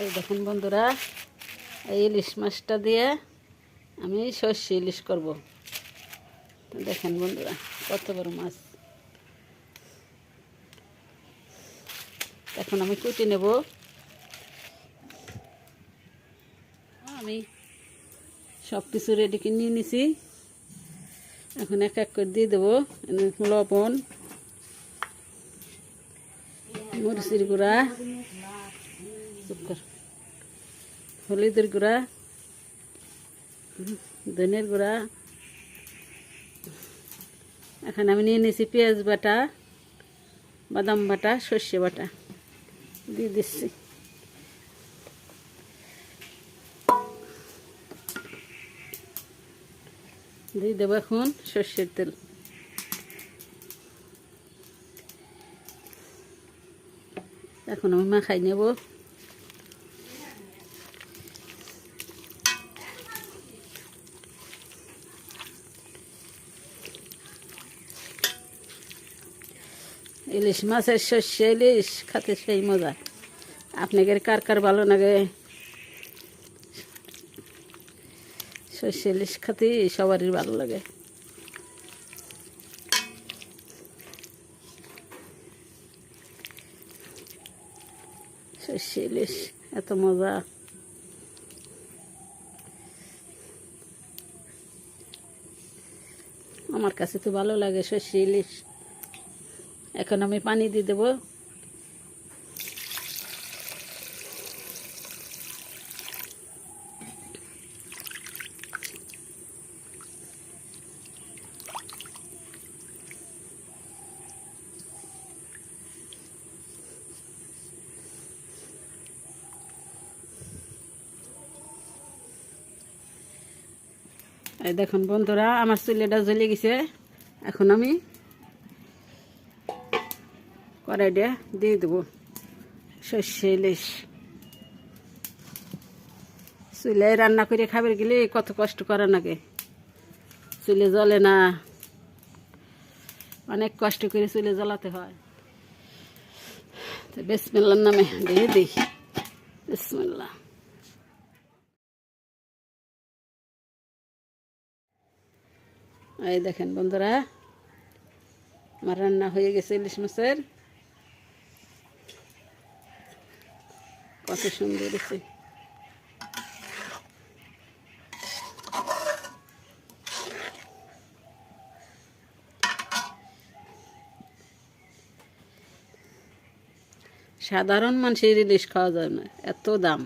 এই দেখুন বন্ধুরা, এই ইলিশ মাছটা দিয়ে আমি সর্ষে ইলিশ করব। দেখেন বন্ধুরা, কত বড় মাছ। এখন আমি কুটি নেব। আমি সব কিছু রেডি করে নিয়ে নিছি। এখন এক এক করে দিয়ে দেবো। লবণ, মরিচের গুঁড়া, হলুদের গুঁড়া, ধনের গুঁড়া। এখন আমি নিয়ে নিয়েছি পেঁয়াজ বাটা, বাদাম বাটা, সর্ষে বাটা দিয়ে দিচ্ছি। দিয়ে দেবো এখন সর্ষের তেল। এখন আমি মাখাই নেব। ইলিশ মাছের সর্ষে ইলিশ খেতে সেই মজা। আপনাদের কার কার ভালো লাগে সর্ষে ইলিশ খেতে? সবারই ভালো লাগে। সর্ষে ইলিশ এত মজা। আমার কাছে তো ভালো লাগে সর্ষে ইলিশ। এখন আমি পানি দিয়ে দেবো। এই দেখুন বন্ধুরা, আমার চুলাটা জ্বলে গেছে। এখন আমি কড়াইটা দিয়ে দেবো সর্ষে ইলিশ। চুলায় রান্না করে খাবার গেলে কত কষ্ট করা লাগে। চুলে জ্বলে না, অনেক কষ্ট করে চুলে জ্বলাতে হয়। তো বিসমিল্লাহর নামে দিয়ে দিই। বিসমিল্লাহ। এই দেখেন বন্ধুরা, আমার রান্না হয়ে গেছে ইলিশ মাছের। কত সুন্দর হয়েছে। সাধারণ মানুষের ইলিশ খাওয়া যায় না, এত দাম।